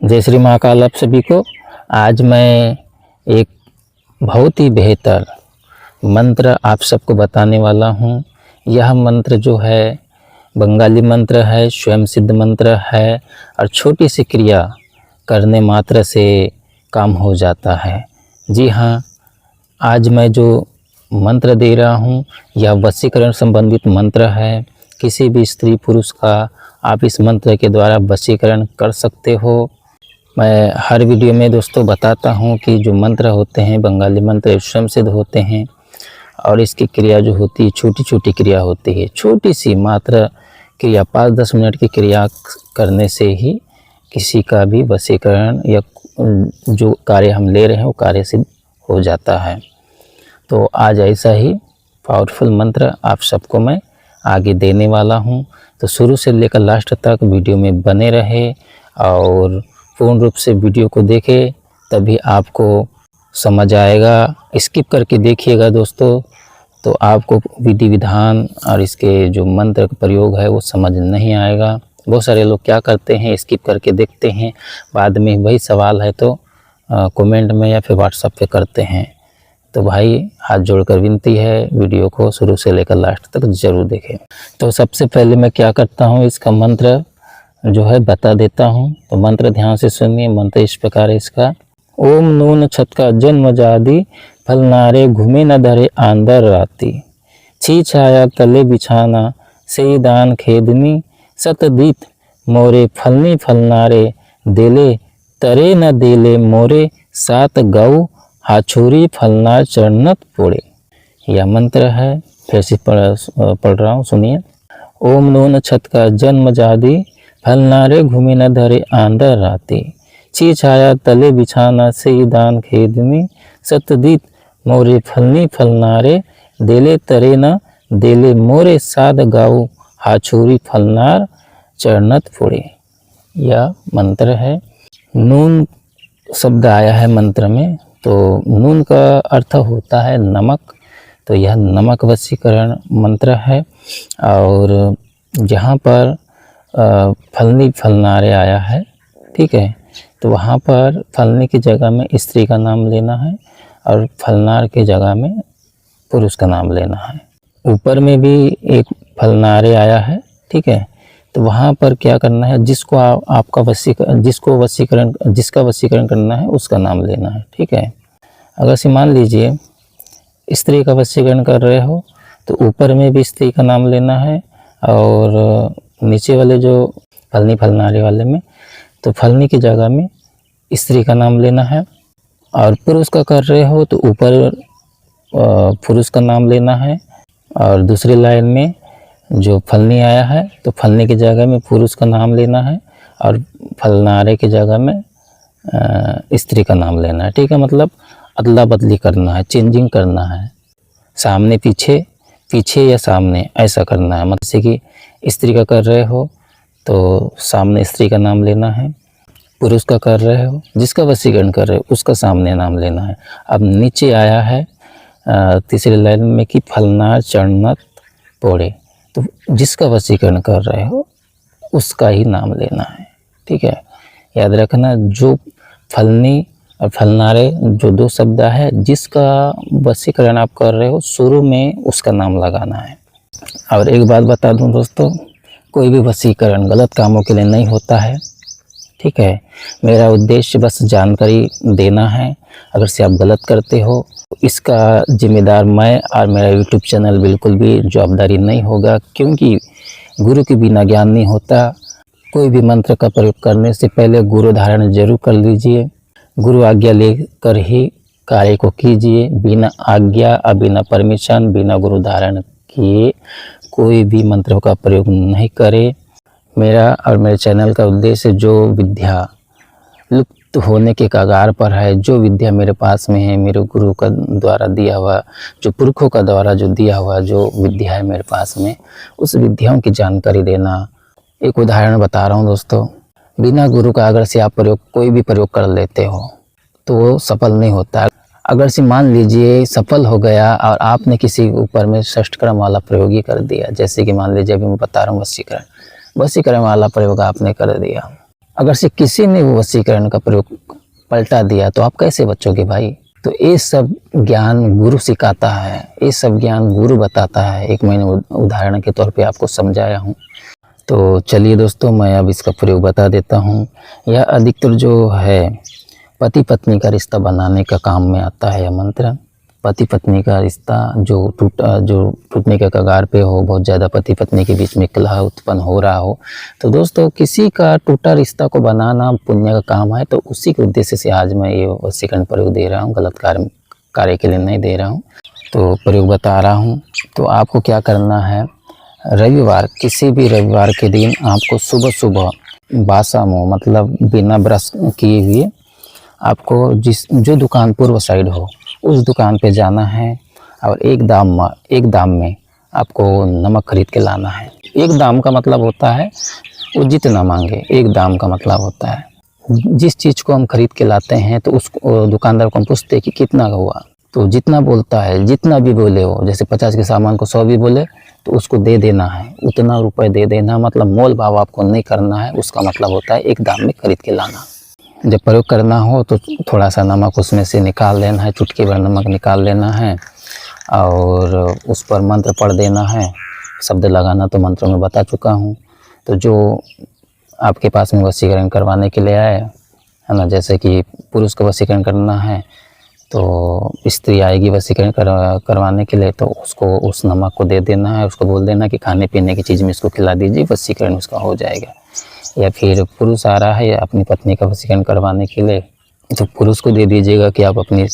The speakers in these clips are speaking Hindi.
जय श्री महाकाल आप सभी को। आज मैं एक बहुत ही बेहतर मंत्र आप सबको बताने वाला हूँ। यह मंत्र जो है बंगाली मंत्र है, स्वयं सिद्ध मंत्र है और छोटी सी क्रिया करने मात्र से काम हो जाता है। जी हाँ, आज मैं जो मंत्र दे रहा हूँ यह वशीकरण संबंधित मंत्र है। किसी भी स्त्री पुरुष का आप इस मंत्र के द्वारा वशीकरण कर सकते हो। मैं हर वीडियो में दोस्तों बताता हूँ कि जो मंत्र होते हैं बंगाली मंत्र स्वयं सिद्ध होते हैं और इसकी क्रिया जो होती है छोटी छोटी क्रिया होती है। छोटी सी मात्र क्रिया 5-10 मिनट की क्रिया करने से ही किसी का भी वशीकरण या जो कार्य हम ले रहे हैं वो कार्य सिद्ध हो जाता है। तो आज ऐसा ही पावरफुल मंत्र आप सबको मैं आगे देने वाला हूं। तो शुरू से लेकर लास्ट तक वीडियो में बने रहे और पूर्ण रूप से वीडियो को देखें, तभी आपको समझ आएगा। स्किप करके देखिएगा दोस्तों तो आपको विधि विधान और इसके जो मंत्र का प्रयोग है वो समझ नहीं आएगा। बहुत सारे लोग क्या करते हैं, स्किप करके देखते हैं, बाद में वही सवाल है तो कमेंट में या फिर व्हाट्सएप पे करते हैं। तो भाई हाथ जोड़कर विनती है, वीडियो को शुरू से लेकर लास्ट तक ज़रूर देखें। तो सबसे पहले मैं क्या करता हूँ, इसका मंत्र जो है बता देता हूँ। तो मंत्र ध्यान से सुनिए। मंत्र इस प्रकार है इसका। ओम नून छत का जन्म जादी, फलनारे घूमे न धरे आंदर राती, छी छाया तले बिछाना से दान खेदनी, सतदीत मोरे फलनी फलनारे, देले तरे न देले मोरे, सात गौ हाछुरी फलनार चरणत पोड़े। यह मंत्र है, फिर से पढ़ रहा हूँ, सुनिए। ओम नून छत का जन्म जादी, फलनारे घूमे न धरे आंदर राती, छी छाया तले बिछाना से दान खेदनी, सतदीत मोरे फलनी फलनारे, देले तरे न देले मोरे, सात गाऊ हाछुरी फलनार चरणत फोड़े। यह मंत्र है। नून शब्द आया है मंत्र में, तो नून का अर्थ होता है नमक। तो यह नमक वशीकरण मंत्र है। और जहाँ पर फलनी फलनारे आया है, ठीक है, तो वहाँ पर फलनी की जगह में स्त्री का नाम लेना है और फलनार की जगह में पुरुष का नाम लेना है। ऊपर में भी एक फलनारे आया है, ठीक है, तो वहाँ पर क्या करना है, जिसको आपका जिसका वशीकरण करना है उसका नाम लेना है, ठीक है। अगर से मान लीजिए स्त्री का वशीकरण कर रहे हो तो ऊपर में भी स्त्री का नाम लेना है और नीचे वाले जो फलनी फलनारे वाले में तो फलनी की जगह में स्त्री का नाम लेना है। और पुरुष का कर रहे हो तो ऊपर पुरुष का नाम लेना है और दूसरी लाइन में जो फलनी आया है तो फलनी की जगह में पुरुष का नाम लेना है और फलनारे की जगह में स्त्री का नाम लेना है, ठीक है। मतलब अदला बदली करना है, चेंजिंग करना है, सामने पीछे, पीछे या सामने, ऐसा करना है। मतलब कि स्त्री का कर रहे हो तो सामने स्त्री का नाम लेना है, पुरुष का कर रहे हो जिसका वशीकरण कर रहे हो उसका सामने नाम लेना है। अब नीचे आया है तीसरी लाइन में कि फलनार चरणत पोड़े, तो जिसका वशीकरण कर रहे हो उसका ही नाम लेना है, ठीक है। याद रखना, जो फलनी और फलनारे जो दो शब्द है, जिसका वशीकरण आप कर रहे हो शुरू में उसका नाम लगाना है। और एक बात बता दूं दोस्तों, कोई भी वशीकरण गलत कामों के लिए नहीं होता है, ठीक है। मेरा उद्देश्य बस जानकारी देना है। अगर से आप गलत करते हो इसका जिम्मेदार मैं और मेरा यूट्यूब चैनल बिल्कुल भी जवाबदारी नहीं होगा, क्योंकि गुरु के बिना ज्ञान नहीं होता। कोई भी मंत्र का प्रयोग करने से पहले गुरु धारण जरूर कर लीजिए। गुरु आज्ञा लेकर ही कार्य को कीजिए। बिना आज्ञा और बिना परमिशन, बिना गुरु धारण किए कोई भी मंत्र का प्रयोग नहीं करे। मेरा और मेरे चैनल का उद्देश्य जो विद्या लुप्त होने के कगार पर है, जो विद्या मेरे पास में है, मेरे गुरु का द्वारा दिया हुआ, जो पुरखों का द्वारा जो दिया हुआ जो विद्या है मेरे पास में, उस विद्याओं की जानकारी देना। एक उदाहरण बता रहा हूँ दोस्तों, बिना गुरु का अगर से आप कोई भी प्रयोग कर लेते हो तो वो सफल नहीं होता। अगर से मान लीजिए सफल हो गया और आपने किसी के ऊपर में षष्ठ क्रम वाला प्रयोग ही कर दिया, जैसे कि मान लीजिए अभी मैं बता रहा हूँ वशीकरण वाला प्रयोग आपने कर दिया, अगर से किसी ने वो वशीकरण का प्रयोग पलटा दिया तो आप कैसे बचोगे भाई। तो ये सब ज्ञान गुरु सिखाता है, ये सब ज्ञान गुरु बताता है। एक मैंने उदाहरण के तौर पे आपको समझाया हूँ। तो चलिए दोस्तों, मैं अब इसका प्रयोग बता देता हूँ। यह अधिकतर जो है पति पत्नी का रिश्ता बनाने का काम में आता है। यह मंत्र पति पत्नी का रिश्ता जो टूटने के कगार पे हो, बहुत ज़्यादा पति पत्नी के बीच में कलह उत्पन्न हो रहा हो, तो दोस्तों किसी का टूटा रिश्ता को बनाना पुण्य का काम है। तो उसी के उद्देश्य से आज मैं ये वशीकरण प्रयोग दे रहा हूँ, गलत कार्य के लिए नहीं दे रहा हूँ। तो प्रयोग बता रहा हूँ। तो आपको क्या करना है, रविवार, किसी भी रविवार के दिन आपको सुबह सुबह बासा मुँह, मतलब बिना ब्रश किए हुए, आपको जो दुकान पूर्व साइड हो उस दुकान पे जाना है और एक दाम में आपको नमक खरीद के लाना है। एक दाम का मतलब होता है वो जितना मांगे, एक दाम का मतलब होता है जिस चीज़ को हम खरीद के लाते हैं तो उस दुकानदार को हम पूछते हैं कि कितना का हुआ, तो जितना बोलता है, जितना भी बोले हो, जैसे 50 के सामान को 100 भी बोले तो उसको दे देना है, उतना रुपए दे देना, मतलब मोल भाव आपको नहीं करना है। उसका मतलब होता है एक दाम में खरीद के लाना। जब प्रयोग करना हो तो थोड़ा सा नमक उसमें से निकाल लेना है, चुटकी भर नमक निकाल लेना है और उस पर मंत्र पढ़ देना है। शब्द लगाना तो मंत्र में बता चुका हूँ। तो जो आपके पास में वशीकरण करवाने के लिए आए है ना, जैसे कि पुरुष का वशीकरण करना है तो स्त्री आएगी वशीकरण करवाने के लिए, तो उसको उस नमक को दे देना है। उसको बोल देना कि खाने पीने की चीज़ में इसको खिला दीजिए, वशीकरण उसका हो जाएगा। या फिर पुरुष आ रहा है अपनी पत्नी का वशीकरण करवाने के लिए, तो पुरुष को दे दीजिएगा कि आप अपनी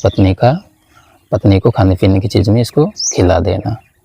पत्नी को खाने पीने की चीज़ में इसको खिला देना।